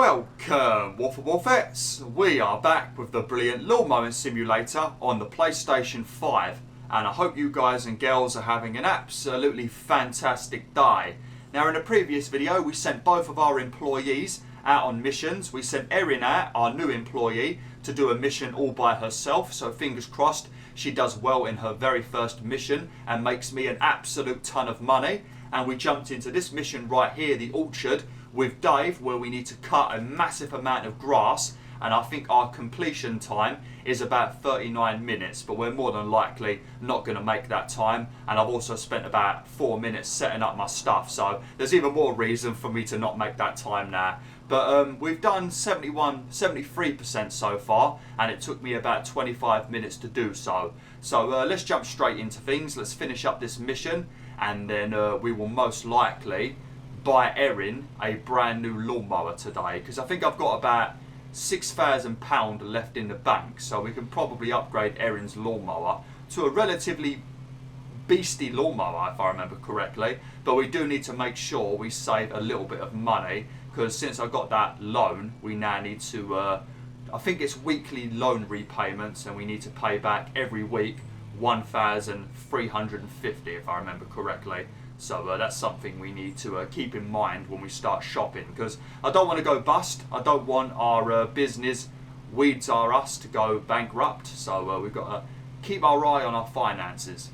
Welcome, Waffle Wolfettes. We are back with the brilliant Lawn Mowing Simulator on the PlayStation 5, and I hope you guys and girls are having an absolutely fantastic day. Now, in a previous video, we sent both of our employees out on missions. We sent Erin out, our new employee, to do a mission all by herself, so fingers crossed she does well in her very first mission and makes me an absolute ton of money. And we jumped into this mission right here, the orchard, with Dave, where we need to cut a massive amount of grass, and I think our completion time is about 39 minutes, but we're more than likely not going to make that time. And I've also spent about 4 minutes setting up my stuff, so there's even more reason for me to not make that time now. But we've done 73% so far, and it took me about 25 minutes to do so. So let's jump straight into things. Let's finish up this mission, and then we will most likely buy Erin a brand new lawnmower today, because I think I've got about £6,000 left in the bank, so we can probably upgrade Erin's lawnmower to a relatively beastie lawnmower if I remember correctly. But we do need to make sure we save a little bit of money, because since I got that loan, we now need to I think it's weekly loan repayments, and we need to pay back every week 1,350 if I remember correctly. So that's something we need to keep in mind when we start shopping, because I don't want to go bust. I don't want our business, Weeds R Us, to go bankrupt. So we've got to keep our eye on our finances.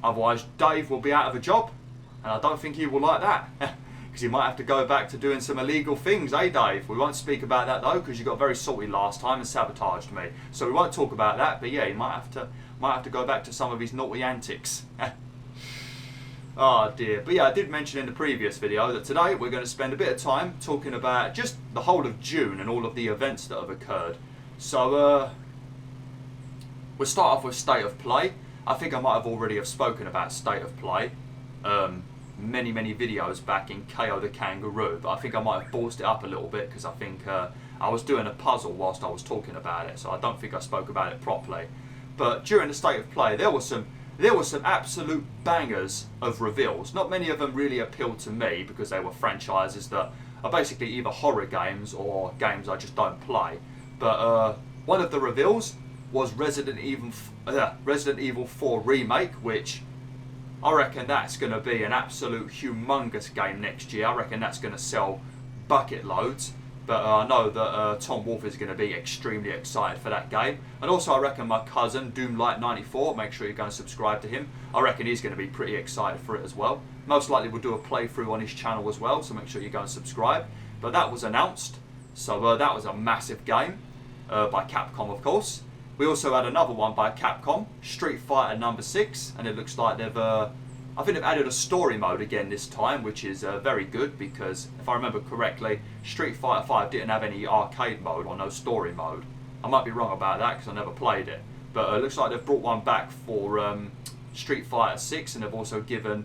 Otherwise, Dave will be out of a job, and I don't think he will like that, because he might have to go back to doing some illegal things, eh, Dave? We won't speak about that though, because you got very salty last time and sabotaged me. So we won't talk about that. But yeah, he might have to go back to some of his naughty antics. Oh dear. But yeah, I did mention in the previous video that today we're going to spend a bit of time talking about just the whole of June and all of the events that have occurred. So we'll start off with State of Play. I think I might have already have spoken about State of Play many videos back in KO the Kangaroo, but I think I might have ballsed it up a little bit, because I think I was doing a puzzle whilst I was talking about it, so I don't think I spoke about it properly. But during the State of Play, there were some absolute bangers of reveals. Not many of them really appealed to me, because they were franchises that are basically either horror games or games I just don't play. But one of the reveals was Resident Evil 4 Remake, which I reckon that's going to be an absolute humongous game next year. I reckon that's going to sell bucket loads. But I know that Tom Wolf is going to be extremely excited for that game. And also I reckon my cousin, Doomlight94, make sure you go and subscribe to him. I reckon he's going to be pretty excited for it as well. Most likely we'll do a playthrough on his channel as well, so make sure you go and subscribe. But that was announced. So that was a massive game by Capcom, of course. We also had another one by Capcom, Street Fighter number 6. And it looks like they've I think they've added a story mode again this time, which is very good, because if I remember correctly, Street Fighter 5 didn't have any arcade mode or no story mode. I might be wrong about that, because I never played it. But it looks like they've brought one back for Street Fighter 6, and they've also given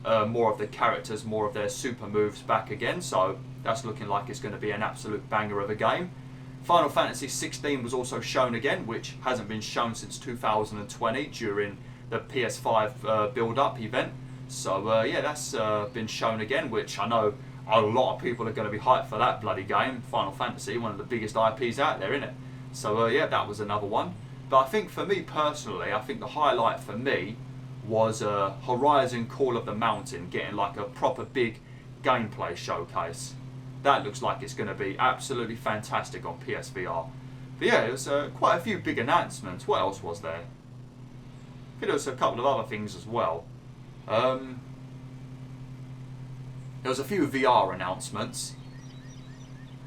more of the characters, more of their super moves back again. So that's looking like it's going to be an absolute banger of a game. Final Fantasy 16 was also shown again, which hasn't been shown since 2020 during the PS5 build-up event. So yeah, that's been shown again, which I know a lot of people are going to be hyped for that bloody game. Final Fantasy, one of the biggest IPs out there, isn't it? So yeah, that was another one. But I think for me personally, I think the highlight for me was Horizon Call of the Mountain getting like a proper big gameplay showcase. That looks like it's going to be absolutely fantastic on PSVR. But yeah, it was quite a few big announcements. What else was there? I think there was a couple of other things as well. There was a few VR announcements.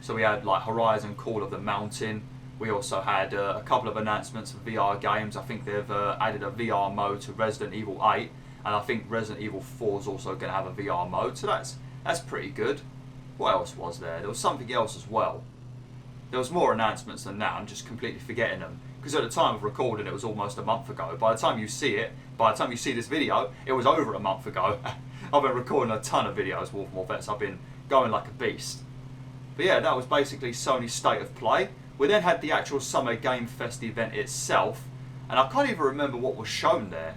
So we had like Horizon Call of the Mountain. We also had a couple of announcements for VR games. I think they've added a VR mode to Resident Evil 8, and I think Resident Evil 4 is also going to have a VR mode. So that's pretty good. What else was there? There was something else as well. There was more announcements than that. I'm just completely forgetting them, because at the time of recording it was almost a month ago. By the time you see this video, it was over a month ago. I've been recording a ton of videos, Wolf Wolfettes. I've been going like a beast. But yeah, that was basically Sony's State of Play. We then had the actual Summer Game Fest event itself, and I can't even remember what was shown there.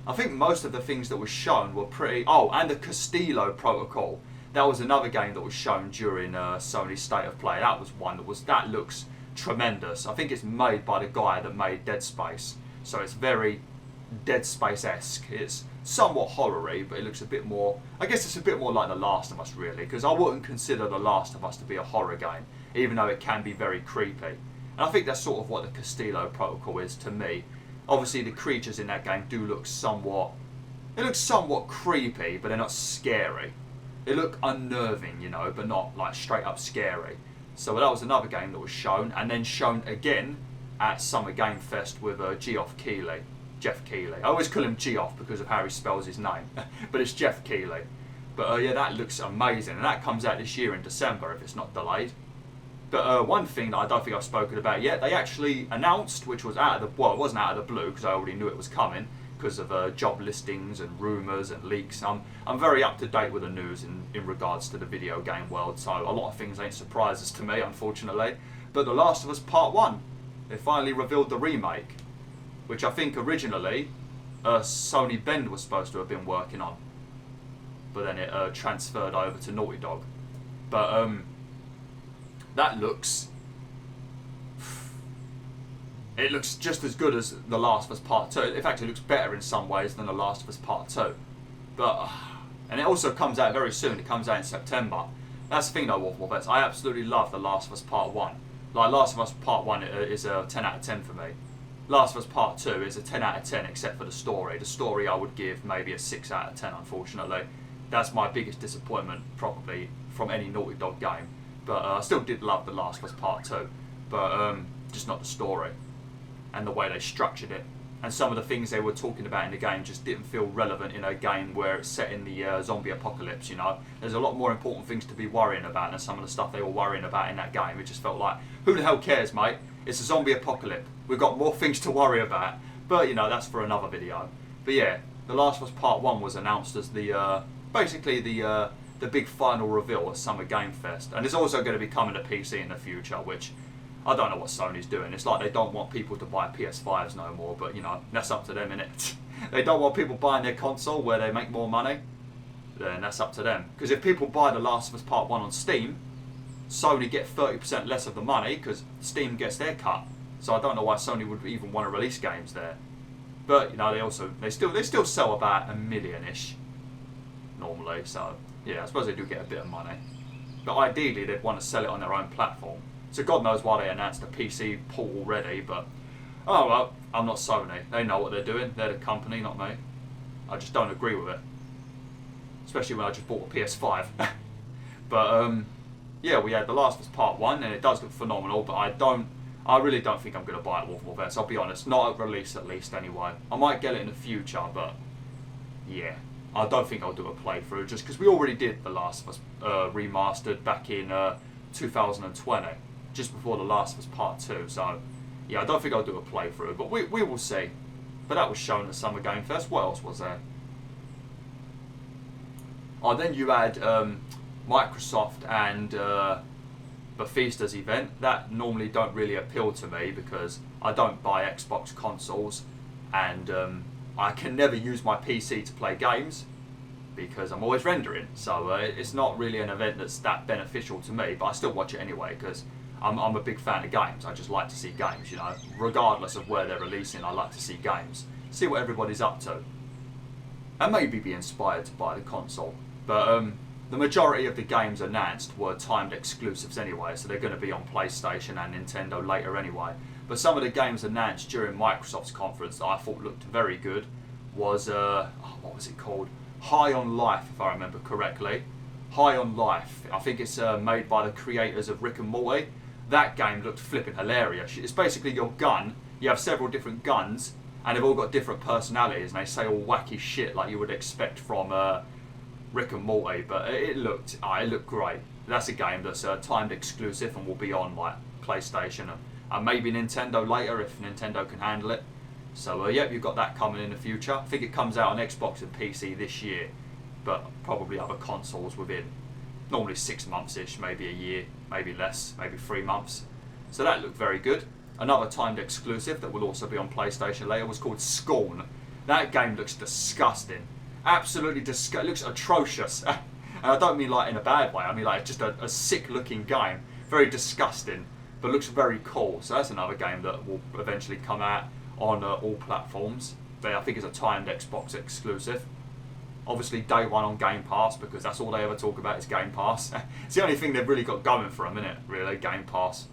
I think most of the things that were shown were pretty... Oh, and the Castillo Protocol. that was another game that was shown during Sony's State of Play. That was one that looks tremendous. I think it's made by the guy that made Dead Space, so it's very Dead Space-esque. It's somewhat horror-y, but it looks a bit more, I guess it's a bit more like The Last of Us, really, because I wouldn't consider The Last of Us to be a horror game, even though it can be very creepy. And I think that's sort of what the Castillo Protocol is to me. Obviously, the creatures in that game do look somewhat creepy, but they're not scary. They look unnerving, you know, but not like straight up scary. So that was another game that was shown, and then shown again at Summer Game Fest with Geoff Keighley. Jeff Keighley. I always call him Geoff because of how he spells his name, but it's Jeff Keighley. But yeah, that looks amazing, and that comes out this year in December if it's not delayed. But one thing that I don't think I've spoken about yet, they actually announced, which was out of the, well, it wasn't out of the blue because I already knew it was coming because of job listings and rumours and leaks. I'm very up to date with the news in regards to the video game world, so a lot of things ain't surprises to me, unfortunately. But The Last of Us Part 1, they finally revealed the remake, which I think originally Sony Bend was supposed to have been working on, but then it transferred over to Naughty Dog. But that looks, it looks just as good as The Last of Us Part 2. In fact, it looks better in some ways than The Last of Us Part 2. But and it also comes out very soon. It comes out in September. That's the thing though, Wolf Vets. I absolutely love The Last of Us Part 1. Like, Last of Us Part 1 is a 10 out of 10 for me. Last of Us Part 2 is a 10 out of 10 except for the story. The story I would give maybe a 6 out of 10, unfortunately. That's my biggest disappointment probably from any Naughty Dog game. But I still did love The Last of Us Part 2. But just not the story and the way they structured it. And some of the things they were talking about in the game just didn't feel relevant in a game where it's set in the zombie apocalypse, you know. There's a lot more important things to be worrying about than some of the stuff they were worrying about in that game. It just felt like, who the hell cares, mate? It's a zombie apocalypse. We've got more things to worry about. But, you know, that's for another video. But yeah, The Last of Us Part 1 was announced as the, basically the big final reveal at Summer Game Fest. And it's also going to be coming to PC in the future, which I don't know what Sony's doing. It's like they don't want people to buy PS5s no more, but, you know, that's up to them, innit? They don't want people buying their console where they make more money. Then that's up to them. Because if people buy The Last of Us Part 1 on Steam, Sony get 30% less of the money because Steam gets their cut. So I don't know why Sony would even want to release games there. But, you know, they still sell about 1 million-ish normally. So yeah, I suppose they do get a bit of money. But ideally they'd want to sell it on their own platform. So God knows why they announced a PC port already, but oh well, I'm not Sony. They know what they're doing. They're the company, not me. I just don't agree with it. Especially when I just bought a PS5. But yeah, we had The Last of Us Part 1 and it does look phenomenal, but I really don't think I'm going to buy it, Wolf Vets, I'll be honest. Not at release at least anyway. I might get it in the future, but yeah. I don't think I'll do a playthrough just because we already did The Last of Us remastered back in 2020, just before The Last of Us Part 2. So yeah, I don't think I'll do a playthrough, but we will see. But that was shown at Summer Game Fest. What else was there? Oh, then you had Microsoft and Bethesda's event. That normally don't really appeal to me because I don't buy Xbox consoles, and I can never use my PC to play games because I'm always rendering. So it's not really an event that's that beneficial to me, but I still watch it anyway because I'm a big fan of games. I just like to see games, you know. Regardless of where they're releasing, I like to see games. See what everybody's up to. And maybe be inspired to buy the console. But the majority of the games announced were timed exclusives anyway, so they're going to be on PlayStation and Nintendo later anyway. But some of the games announced during Microsoft's conference that I thought looked very good was, what was it called? High on Life, if I remember correctly. High on Life. I think it's made by the creators of Rick and Morty. That game looked flipping hilarious. It's basically your gun. You have several different guns, and they've all got different personalities, and they say all wacky shit like you would expect from Rick and Morty. But it looked great. That's a game that's timed exclusive and will be on like PlayStation and maybe Nintendo later if Nintendo can handle it. So yep, you've got that coming in the future. I think it comes out on Xbox and PC this year, but probably other consoles within normally 6 months-ish, maybe a year, maybe less, maybe 3 months. So that looked very good. Another timed exclusive that will also be on PlayStation later was called Scorn. That game looks disgusting. Absolutely disgusting. It looks atrocious. And I don't mean like in a bad way, I mean like just a sick looking game. Very disgusting, but looks very cool. So that's another game that will eventually come out on all platforms. But I think it's a timed Xbox exclusive. Obviously day one on Game Pass, because that's all they ever talk about is Game Pass. It's the only thing they've really got going for them, isn't it? Really, Game Pass.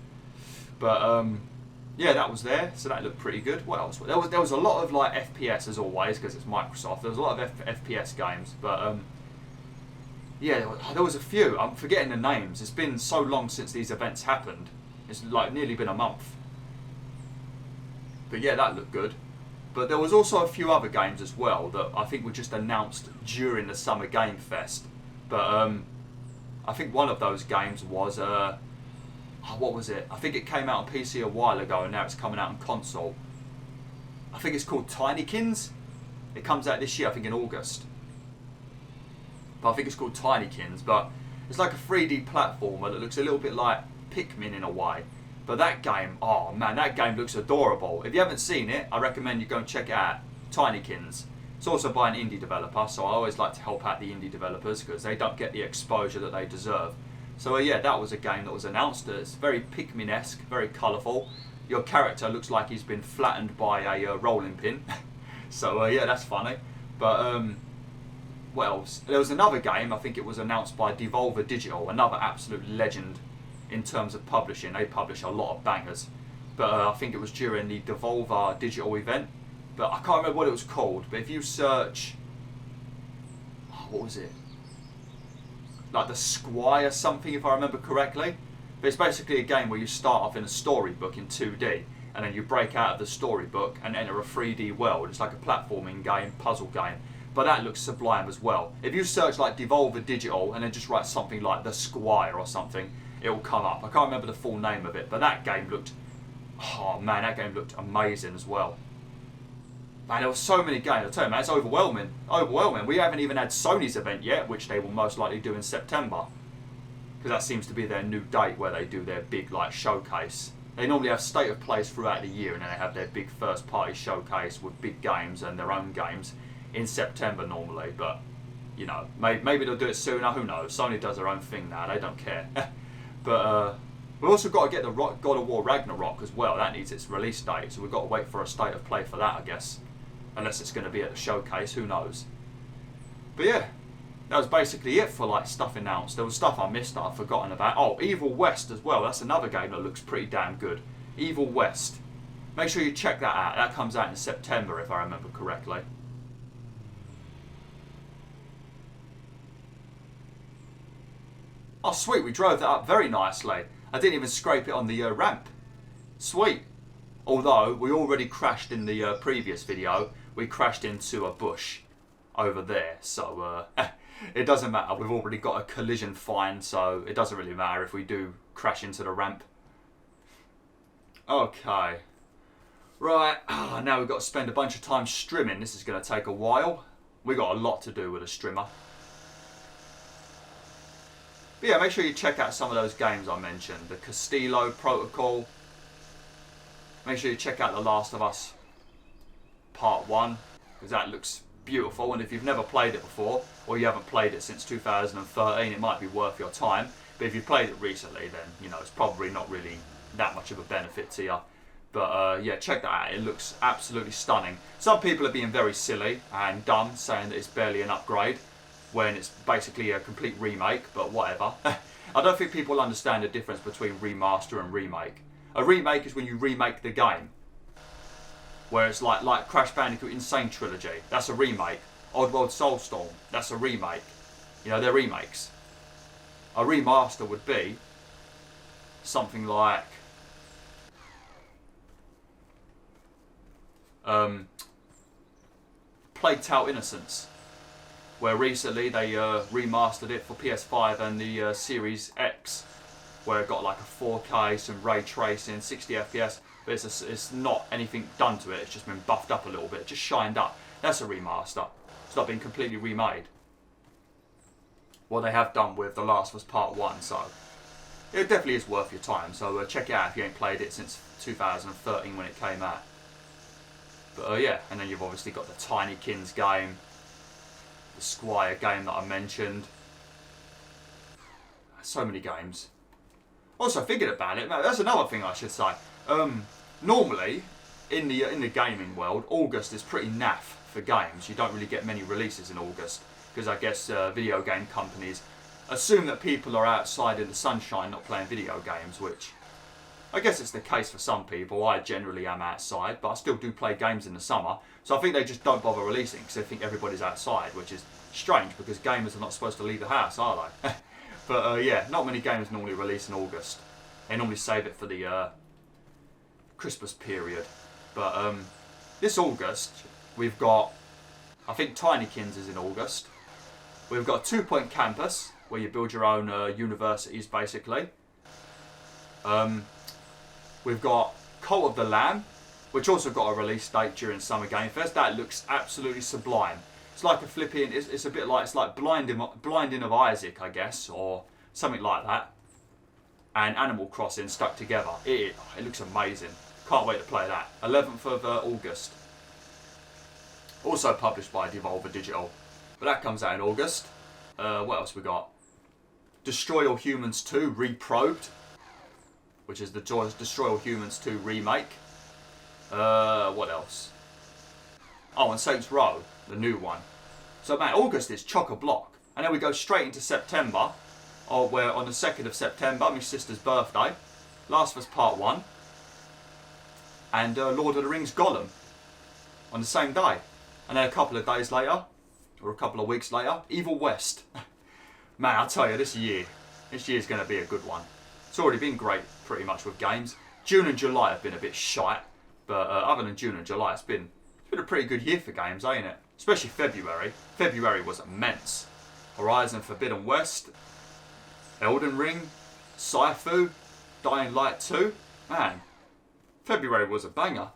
But yeah, that was there, so that looked pretty good. What else? There was a lot of like FPS as always, because it's Microsoft. There was a lot of FPS games, but yeah, there was a few. I'm forgetting the names. It's been so long since these events happened. It's like nearly been a month. But yeah, that looked good. But there was also a few other games as well that I think were just announced during the Summer Game Fest. But I think one of those games was, what was it? I think it came out on PC a while ago and now it's coming out on console. I think it's called Tinykins. It comes out this year, I think in August. But I think it's called Tinykins, but it's like a 3D platformer that looks a little bit like Pikmin in a way. But that game, oh man, that game looks adorable. If you haven't seen it, I recommend you go and check it out. Tinykins. It's also by an indie developer, so I always like to help out the indie developers because they don't get the exposure that they deserve. So yeah, that was a game that was announced. It's very Pikmin-esque, very colourful. Your character looks like he's been flattened by a rolling pin. So yeah, that's funny. But what else? There was another game, I think it was announced by Devolver Digital, another absolute legend in terms of publishing. They publish a lot of bangers. But I think it was during the Devolver Digital event. But I can't remember what it was called. But if you search... what was it? Like the Squire something, if I remember correctly. But it's basically a game where you start off in a storybook in 2D. And then you break out of the storybook and enter a 3D world. It's like a platforming game, puzzle game. But that looks sublime as well. If you search like Devolver Digital and then just write something like The Squire or something, it will come up. I can't remember the full name of it, but that game looked... oh man, that game looked amazing as well. Man, there were so many games. I tell you, man, it's overwhelming. Overwhelming. We haven't even had Sony's event yet, which they will most likely do in September. Because that seems to be their new date where they do their big like showcase. They normally have state of plays throughout the year and then they have their big first party showcase with big games and their own games in September normally. But, you know, maybe they'll do it sooner, who knows. Sony does their own thing now, they don't care. But we've also got to get the God of War Ragnarok as well. That needs its release date, so we've got to wait for a state of play for that, I guess. Unless it's going to be at the showcase, who knows. But yeah, that was basically it for like stuff announced. There was stuff I missed that I've forgotten about. Oh, Evil West as well. That's another game that looks pretty damn good. Evil West. Make sure you check that out. That comes out in September, if I remember correctly. Oh, sweet. We drove that up very nicely. I didn't even scrape it on the ramp. Sweet. Although, we already crashed in the previous video. We crashed into a bush over there. So, it doesn't matter. We've already got a collision fine. So, it doesn't really matter if we do crash into the ramp. Okay. Right. Now we've got to spend a bunch of time strimming. This is going to take a while. We've got a lot to do with a strimmer. But yeah, make sure you check out some of those games I mentioned. The Castillo Protocol. Make sure you check out The Last of Us Part 1. Because that looks beautiful. And if you've never played it before, or you haven't played it since 2013, it might be worth your time. But if you've played it recently, then, you know, it's probably not really that much of a benefit to you. But yeah, check that out. It looks absolutely stunning. Some people are being very silly and dumb, saying that it's barely an upgrade, when it's basically a complete remake, but whatever. I don't think people understand the difference between remaster and remake. A remake is when you remake the game. Where it's like Crash Bandicoot Insane Trilogy, that's a remake. Oddworld Soulstorm, that's a remake. You know, they're remakes. A remaster would be something like Plague Tale Innocence, where recently they remastered it for PS5 and the Series X, where it got like a 4K, some ray tracing, 60 FPS, but it's not anything done to it, it's just been buffed up a little bit, just shined up. That's a remaster. It's not been completely remade. What they have done with The Last of Us Part 1, so it definitely is worth your time, so check it out if you ain't played it since 2013 when it came out. But yeah, and then you've obviously got the Tinykins game, the Squire game that I mentioned. So many games. Also, thinking about it, that's another thing I should say. Normally, in the gaming world, August is pretty naff for games. You don't really get many releases in August because I guess video game companies assume that people are outside in the sunshine not playing video games, which I guess it's the case for some people. I generally am outside, but I still do play games in the summer. So I think they just don't bother releasing because they think everybody's outside, which is strange because gamers are not supposed to leave the house, are they? But yeah, not many games normally release in August. They normally save it for the Christmas period. But this August, we've got, I think Tinykins is in August. We've got 2 Point Campus, where you build your own universities, basically. We've got Cult of the Lamb, which also got a release date during Summer Game Fest. That looks absolutely sublime. It's like a flipping, it's a bit like, it's like Blinding of Isaac, I guess, or something like that. And Animal Crossing stuck together. It looks amazing. Can't wait to play that. 11th of August. Also published by Devolver Digital. But that comes out in August. What else we got? Destroy All Humans 2 Reprobed, which is the Destroy All Humans 2 remake. What else? Oh, and Saints Row, the new one. So man, August is chock-a-block. And then we go straight into September, where on the 2nd of September, my sister's birthday, Last of Us Part 1, and Lord of the Rings Gollum on the same day. And then a couple of days later, or a couple of weeks later, Evil West. Man, I tell you, this year's going to be a good one. It's already been great, pretty much, with games. June and July have been a bit shite, but other than June and July, it's been a pretty good year for games, ain't it? Especially February. February was immense. Horizon Forbidden West, Elden Ring, Saifu, Dying Light 2. Man, February was a banger.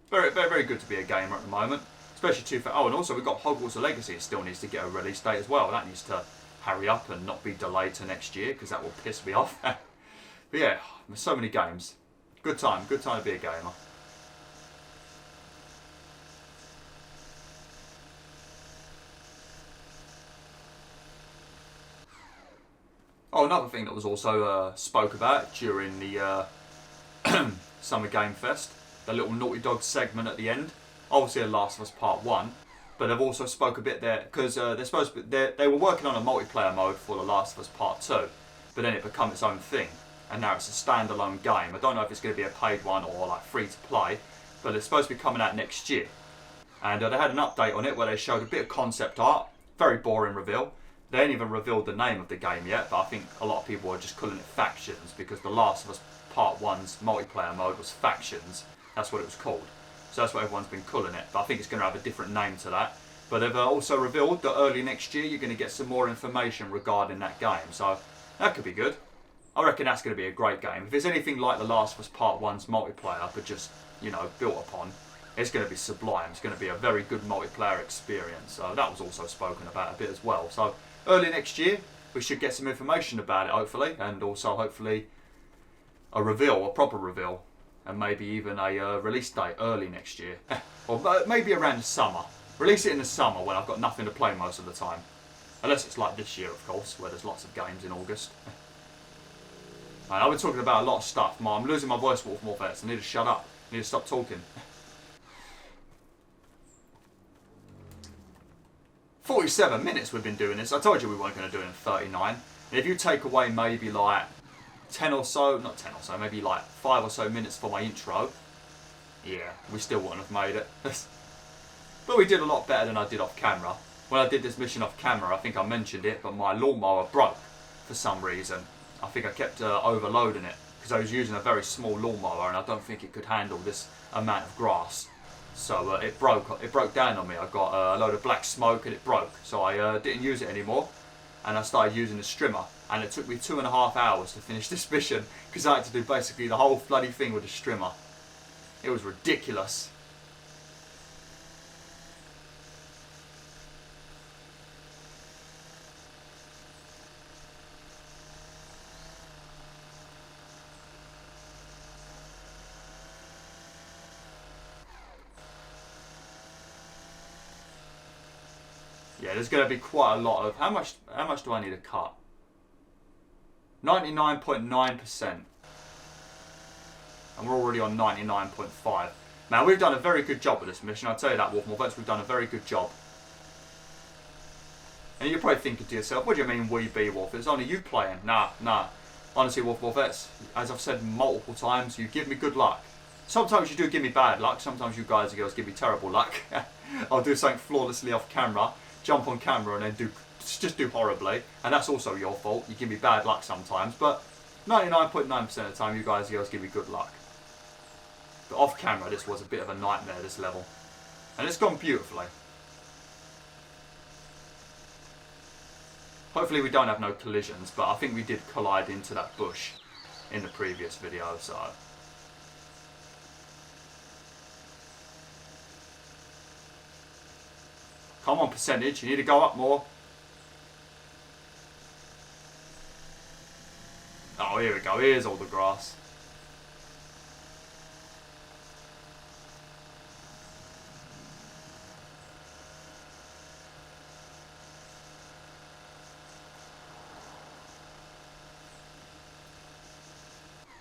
Very, very, very good to be a gamer at the moment. Especially and also we've got Hogwarts Legacy still needs to get a release date as well. That needs to hurry up and not be delayed to next year because that will piss me off. But yeah, there's so many games. Good time to be a gamer. Oh, another thing that was also spoke about during the Summer Game Fest, the little Naughty Dog segment at the end. Obviously, The Last of Us Part 1, but they've also spoke a bit there because they were working on a multiplayer mode for The Last of Us Part 2, but then it became its own thing, and now it's a standalone game. I don't know if it's going to be a paid one or like free to play, but it's supposed to be coming out next year. And they had an update on it where they showed a bit of concept art, very boring reveal. They ain't even revealed the name of the game yet, but I think a lot of people are just calling it Factions because The Last of Us Part 1's multiplayer mode was Factions. That's what it was called. So that's what everyone's been calling it. But I think it's going to have a different name to that. But they've also revealed that early next year you're going to get some more information regarding that game. So that could be good. I reckon that's going to be a great game. If it's anything like The Last of Us Part 1's multiplayer, but just, you know, built upon, it's going to be sublime. It's going to be a very good multiplayer experience. So that was also spoken about a bit as well. So early next year, we should get some information about it, hopefully. And also, hopefully, a proper reveal. And maybe even a release date early next year. Or maybe around the summer. Release it in the summer when I've got nothing to play most of the time. Unless it's like this year, of course, where there's lots of games in August. Man, I've been talking about a lot of stuff. I'm losing my voice, Wolf Morpheus. I need to shut up. I need to stop talking. 47 minutes we've been doing this. I told you we weren't going to do it in 39. And if you take away maybe like 10 or so, not 10 or so, maybe like 5 or so minutes for my intro, yeah, we still wouldn't have made it. But we did a lot better than I did off camera. When I did this mission off camera, I think I mentioned it, but my lawnmower broke for some reason. I think I kept overloading it because I was using a very small lawnmower and I don't think it could handle this amount of grass. So it broke down on me. I got a load of black smoke and it broke. So I didn't use it anymore. And I started using the strimmer, and it took me 2.5 hours to finish this mission because I had to do basically the whole bloody thing with the strimmer. It was ridiculous. Yeah, there's going to be quite a lot of... How much do I need to cut? 99.9%. And we're already on 99.5. Now, we've done a very good job with this mission. I'll tell you that, Wolf Morvets. We've done a very good job. And you're probably thinking to yourself, what do you mean we be, Wolf? It's only you playing. Nah. Honestly, Wolf Morvets, as I've said multiple times, you give me good luck. Sometimes you do give me bad luck. Sometimes you guys and girls give me terrible luck. I'll do something flawlessly off camera, jump on camera, and then just do horribly. And that's also your fault. You give me bad luck sometimes. But 99.9% of the time, you guys and girls give me good luck. But off camera, this was a bit of a nightmare, this level. And it's gone beautifully. Hopefully we don't have no collisions, but I think we did collide into that bush in the previous video, so... Come on, percentage, you need to go up more. Oh, here we go, here's all the grass.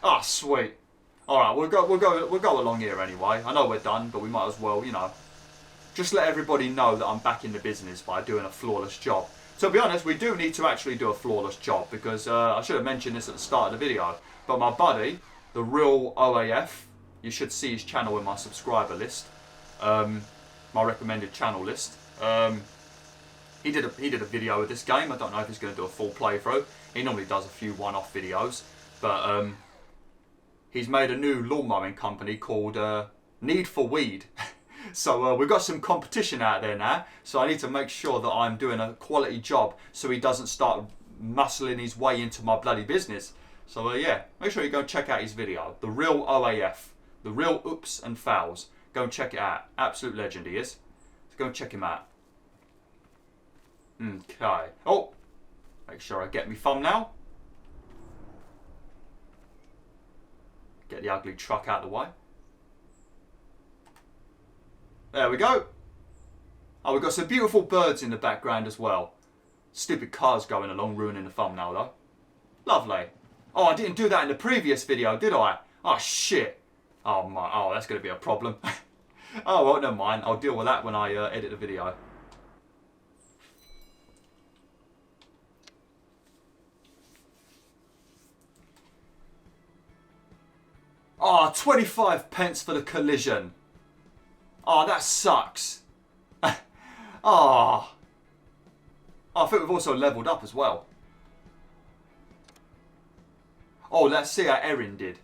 Ah, sweet. Alright, we'll go along here anyway. I know we're done, but we might as well, you know, just let everybody know that I'm back in the business by doing a flawless job. To be honest, we do need to actually do a flawless job because I should have mentioned this at the start of the video, but my buddy, the real OAF, you should see his channel in my subscriber list, my recommended channel list. He did a video of this game. I don't know if he's going to do a full playthrough. He normally does a few one-off videos, but he's made a new lawn mowing company called Need for Weed. So we've got some competition out there now, so I need to make sure that I'm doing a quality job so he doesn't start muscling his way into my bloody business. So yeah, make sure you go and check out his video, The Real OAF, The Real Oops and Fouls. Go and check it out. Absolute legend he is. So go and check him out. Okay. Oh, make sure I get me thumbnail. Get the ugly truck out of the way. There we go. Oh, we've got some beautiful birds in the background as well. Stupid cars going along, ruining the thumbnail though. Lovely. Oh, I didn't do that in the previous video, did I? Oh, shit. Oh, my. Oh, that's going to be a problem. Oh, well, never mind. I'll deal with that when I edit the video. Oh, 25 pence for the collision. Oh, that sucks. Oh. I think we've also leveled up as well. Oh, let's see how Erin did.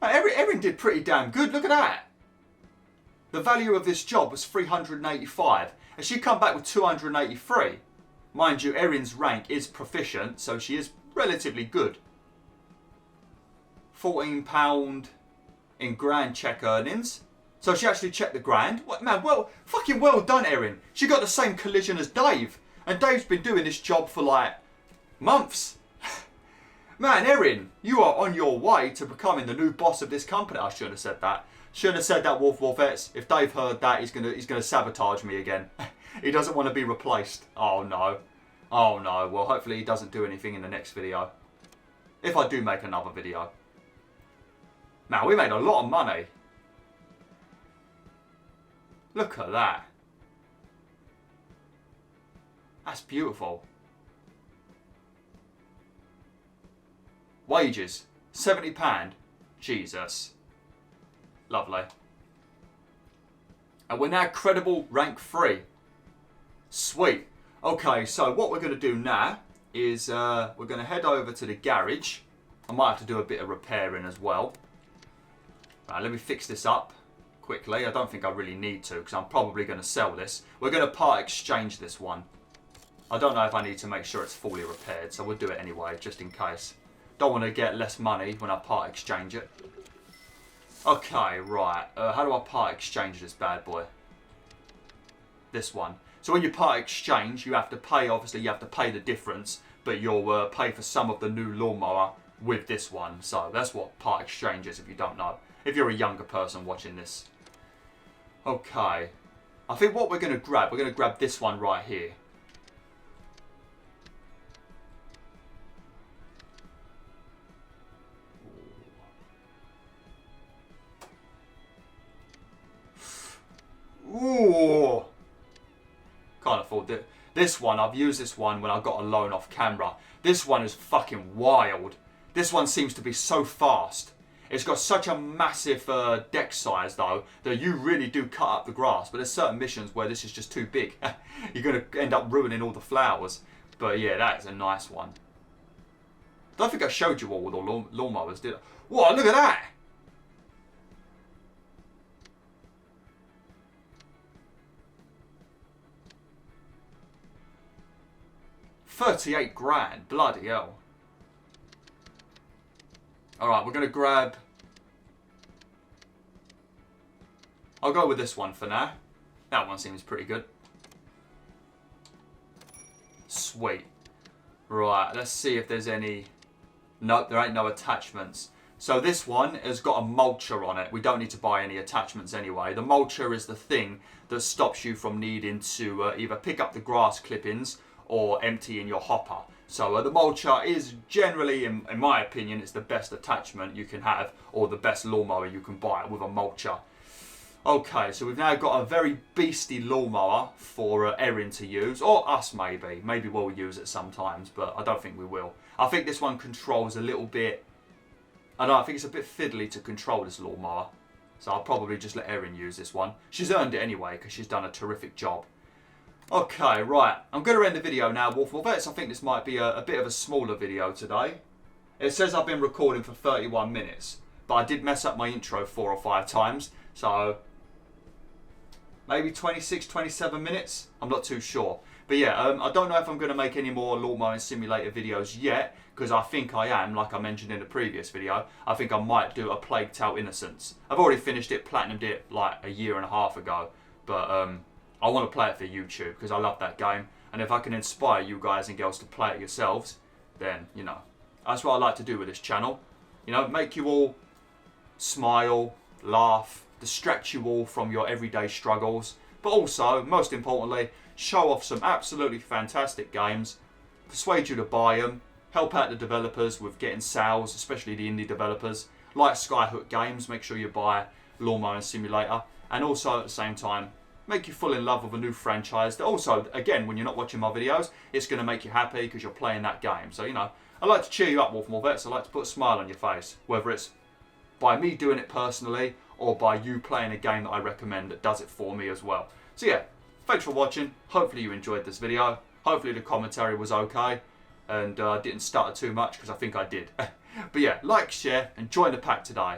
Erin did pretty damn good. Look at that. The value of this job was 385. And she come back with 283. Mind you, Erin's rank is proficient, so she is relatively good. £14 in grand check earnings. So she actually checked the grand. What, man, well, fucking well done, Erin. She got the same collision as Dave. And Dave's been doing this job for like months. Man, Erin, you are on your way to becoming the new boss of this company. I shouldn't have said that. Shouldn't have said that, Wolf Morvets. If Dave heard that, he's gonna sabotage me again. He doesn't want to be replaced. Oh no. Oh no. Well, hopefully he doesn't do anything in the next video. If I do make another video. Man, we made a lot of money. Look at that. That's beautiful. Wages, £70. Jesus. Lovely. And we're now credible rank 3. Sweet. Okay, so what we're going to do now is we're going to head over to the garage. I might have to do a bit of repairing as well. Right, let me fix this up quickly. I don't think I really need to because I'm probably going to sell this. We're going to part exchange this one. I don't know if I need to make sure it's fully repaired, so we'll do it anyway, just in case. Don't want to get less money when I part exchange it. Okay, right. How do I part exchange this bad boy? This one. So when you part exchange, you have to pay, obviously you have to pay the difference, but you'll pay for some of the new lawnmower with this one. So that's what part exchange is if you don't know. If you're a younger person watching this. Okay. I think what we're going to grab this one right here. Ooh. Can't afford it. This one, I've used this one when I got a loan off camera. This one is fucking wild. This one seems to be so fast. It's got such a massive deck size though, that you really do cut up the grass. But there's certain missions where this is just too big. You're going to end up ruining all the flowers. But yeah, that is a nice one. I don't think I showed you all the lawnmowers, did I? Whoa, look at that! $38 grand, bloody hell. Alright, we're going to grab... I'll go with this one for now. That one seems pretty good. Sweet. Right, let's see if there's any... Nope, there ain't no attachments. So this one has got a mulcher on it. We don't need to buy any attachments anyway. The mulcher is the thing that stops you from needing to either pick up the grass clippings or empty in your hopper. So the mulcher is generally, in my opinion, it's the best attachment you can have, or the best lawnmower you can buy with a mulcher. Okay, so we've now got a very beastly lawnmower for Erin to use, or us maybe. Maybe we'll use it sometimes, but I don't think we will. I think this one controls a little bit, I don't know, I think it's a bit fiddly to control this lawnmower. So I'll probably just let Erin use this one. She's earned it anyway, because she's done a terrific job. Okay, right, I'm going to end the video now, Wolfmore Vets. I think this might be a bit of a smaller video today. It says I've been recording for 31 minutes, but I did mess up my intro 4 or 5 times, so maybe 26, 27 minutes, I'm not too sure. But yeah, I don't know if I'm going to make any more Lawn Mowing Simulator videos yet, because I think I am, like I mentioned in the previous video, I think I might do a Plague Tale Innocence. I've already finished it, platinumed it like a year and a half ago, but I want to play it for YouTube because I love that game, and if I can inspire you guys and girls to play it yourselves, then, you know, that's what I like to do with this channel. You know, make you all smile, laugh, distract you all from your everyday struggles, but also, most importantly, show off some absolutely fantastic games, persuade you to buy them, help out the developers with getting sales, especially the indie developers, like Skyhook Games. Make sure you buy Lawn Mowing Simulator, and also at the same time, make you fall in love with a new franchise that also, again, when you're not watching my videos, it's going to make you happy because you're playing that game. So, you know, I like to cheer you up, Wolfmore Vets. I like to put a smile on your face, whether it's by me doing it personally or by you playing a game that I recommend that does it for me as well. So yeah, thanks for watching. Hopefully you enjoyed this video. Hopefully the commentary was okay and didn't stutter too much, because I think I did. But yeah, like, share and join the pack today.